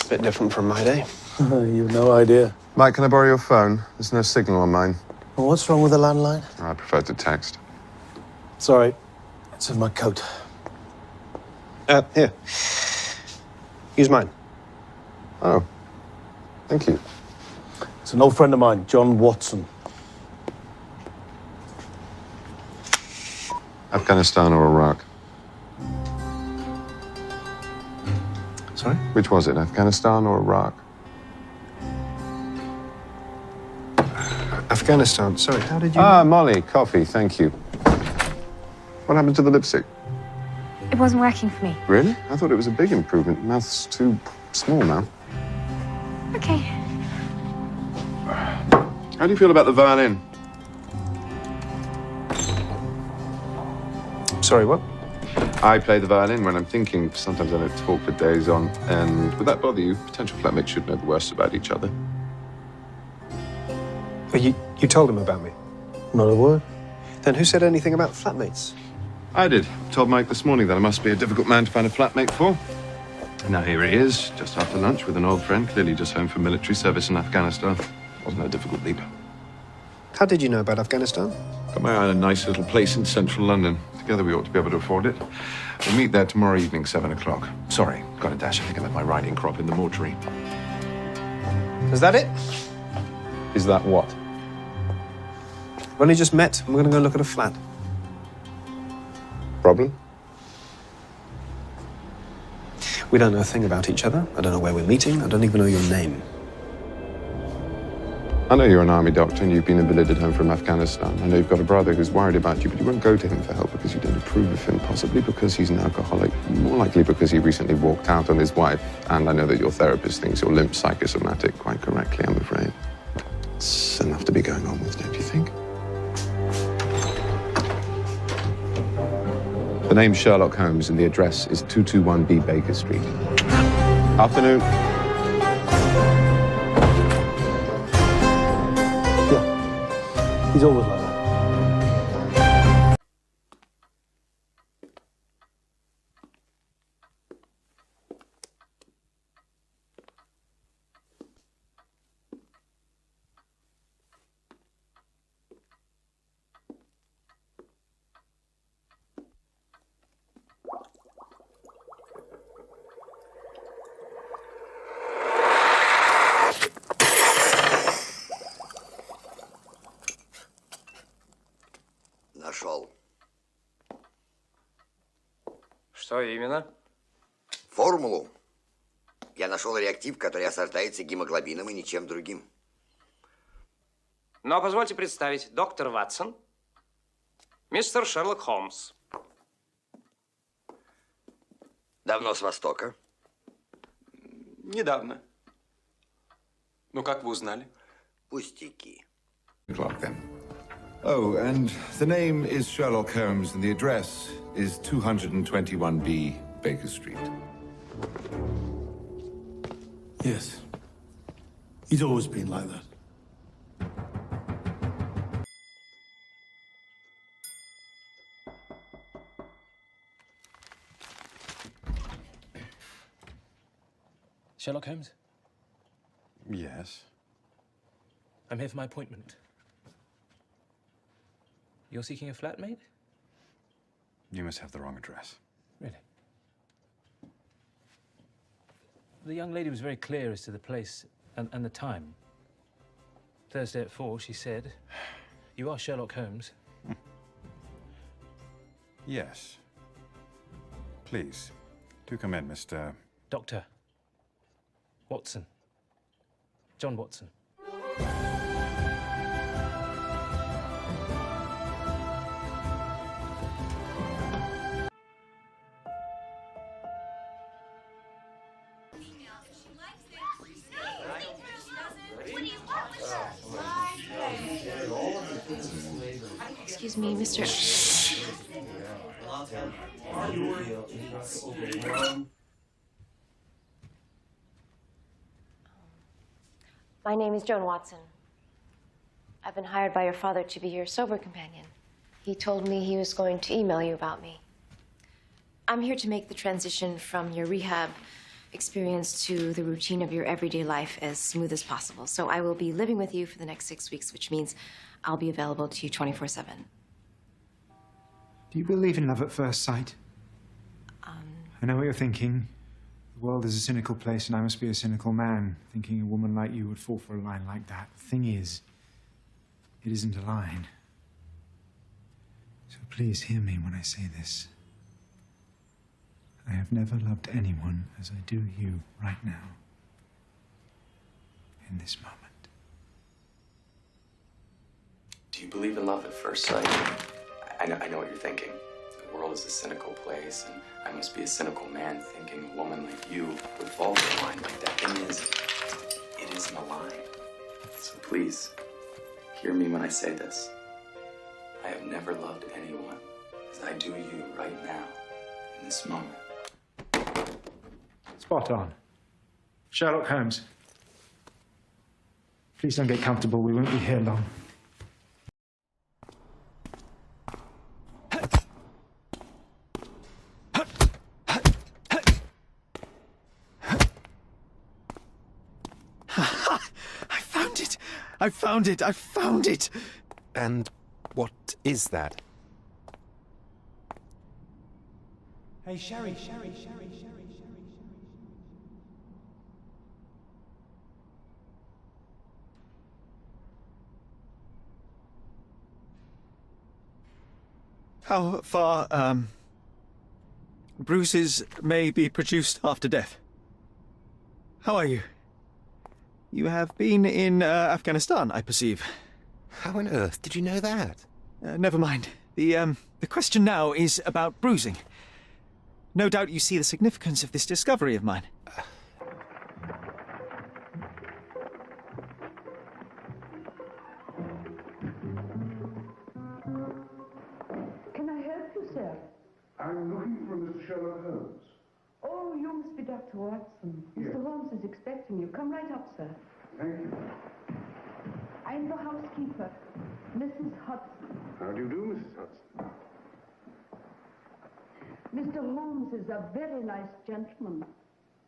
Bit different from my day. You've no idea. Mike, can I borrow your phone? There's no signal on mine. Well, what's wrong with the landline? I prefer to text. Sorry, it's in my coat. Here. Use mine. Oh, thank you. It's an old friend of mine, John Watson. Afghanistan or Iraq? Sorry? Which was it, Afghanistan or Iraq? Afghanistan. Sorry, how did you... Ah, Molly, coffee, thank you. What happened to the lipstick? It wasn't working for me. Really? I thought it was a big improvement. Mouth's too small now. Okay. How do you feel about the violin? Sorry, what? I play the violin when I'm thinking. Sometimes I don't talk for days on. And would that bother you? Potential flatmates should know the worst about each other. But you told him about me. Not a word. Then who said anything about flatmates? I did. Told Mike this morning that I must be a difficult man to find a flatmate for. And now here he is, just after lunch with an old friend, clearly just home from military service in Afghanistan. Wasn't a difficult leap. How did you know about Afghanistan? Got my eye on a nice little place in central London. Together we ought to be able to afford it. We'll meet there tomorrow evening, 7 o'clock. Sorry, got a dash. I think I left my riding crop in the mortuary. Is that it? Is that what? We've only just met, and we're going to go look at a flat. Problem? We don't know a thing about each other. I don't know where we're meeting. I don't even know your name. I know you're an army doctor and you've been invalided home from Afghanistan. I know you've got a brother who's worried about you, but you won't go to him for help because you don't approve of him, possibly because he's an alcoholic, more likely because he recently walked out on his wife. And I know that your therapist thinks you're limp psychosomatic, quite correctly, I'm afraid. It's enough to be going on with, don't you think? The name's Sherlock Holmes and the address is 221B Baker Street. Afternoon. Yeah, he's always like that. Нашел. Что именно? Формулу. Я нашел реактив, который осаждается гемоглобином и ничем другим. Но позвольте представить, доктор Ватсон, мистер Шерлок Холмс. Давно с Востока? Недавно. Ну, как вы узнали? Пустяки. O'clock then. Oh, and the name is Sherlock Holmes and the address is 221B Baker Street. Yes. He's always been like that. Sherlock Holmes? Yes. I'm here for my appointment. You're seeking a flatmate? You must have the wrong address. Really? The young lady was very clear as to the place and the time. Thursday at 4, she said, "You are Sherlock Holmes." Yes. Please, do come in, Mr. Doctor Watson. John Watson. Excuse me, Mr. My name is Joan Watson. I've been hired by your father to be your sober companion. He told me he was going to email you about me. I'm here to make the transition from your rehab experience to the routine of your everyday life as smooth as possible. So I will be living with you for the next 6 weeks, which means I'll be available to you 24/7. Do you believe in love at first sight? I know what you're thinking. The world is a cynical place, and I must be a cynical man, thinking a woman like you would fall for a line like that. The thing is, it isn't a line. So please hear me when I say this. I have never loved anyone as I do you right now, in this moment. Do you believe in love at first sight? I know what you're thinking. The world is a cynical place, and I must be a cynical man thinking a woman like you would fall for a line like that. Thing is, it isn't a line. So please, hear me when I say this. I have never loved anyone as I do you right now, in this moment. Spot on. Sherlock Holmes. Please don't get comfortable. We won't be here long. I found it! I found it! And what is that? Hey, Sherry. How far, bruises may be produced after death. How are you? You have been in Afghanistan, I perceive. How on earth did you know that? Never mind. The question now is about bruising. No doubt you see the significance of this discovery of mine. Can I help you, sir? I'm looking for Mr. Sherlock Holmes. Oh, you must be Dr. Watson. Yes. Mr. Holmes is expecting you. Come right up, sir. Thank you. I'm the housekeeper, Mrs. Hudson. How do you do, Mrs. Hudson? Mr. Holmes is a very nice gentleman.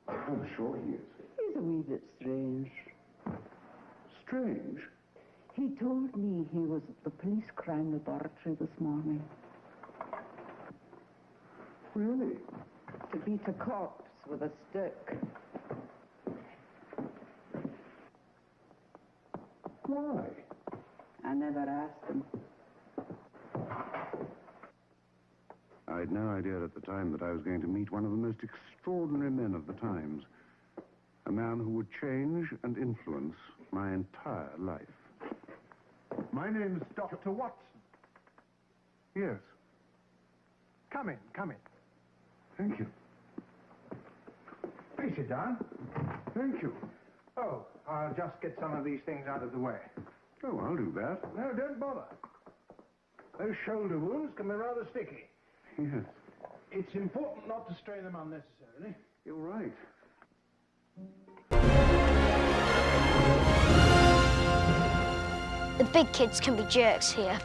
I'm sure he is. He's a wee bit strange. Strange. He told me he was at the police crime laboratory this morning. Really? To beat a corpse with a stick. Why? I never asked him. I had no idea at the time that I was going to meet one of the most extraordinary men of the times. A man who would change and influence my entire life. My name's Dr. Watson. Yes. Come in, come in. Thank you. Please sit down. Thank you. Oh, I'll just get some of these things out of the way. Oh, I'll do that. No, don't bother. Those shoulder wounds can be rather sticky. Yes. It's important not to strain them unnecessarily. You're right. The big kids can be jerks here.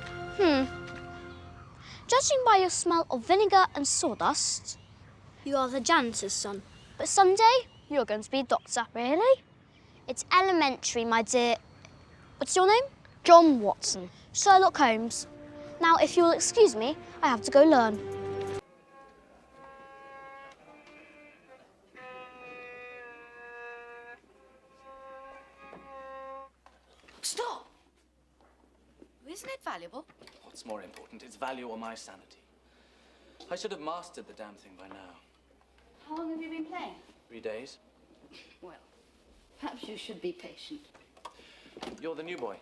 Judging by your smell of vinegar and sawdust, you are the janitor's son. But someday, you're going to be a doctor. Really? It's elementary, my dear. What's your name? John Watson. Sherlock Holmes. Now, if you'll excuse me, I have to go learn. Stop! Isn't it valuable? What's more important, its value or my sanity? I should have mastered the damn thing by now. How long have you been playing? 3 days. Well, perhaps you should be patient. You're the new boy.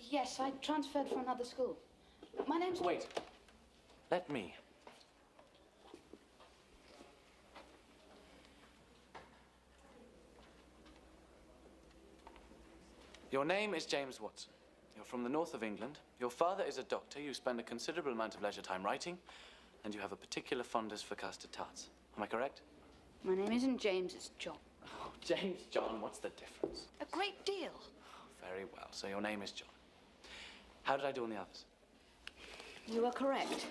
Yes, I transferred from another school. My name's... Wait. Let me. Your name is James Watson. You're from the north of England. Your father is a doctor. You spend a considerable amount of leisure time writing, and you have a particular fondness for custard tarts. Am I correct? My name isn't James, it's John. Oh, James, John, what's the difference? A great deal. Oh, very well. So your name is John. How did I do on the others? You are correct.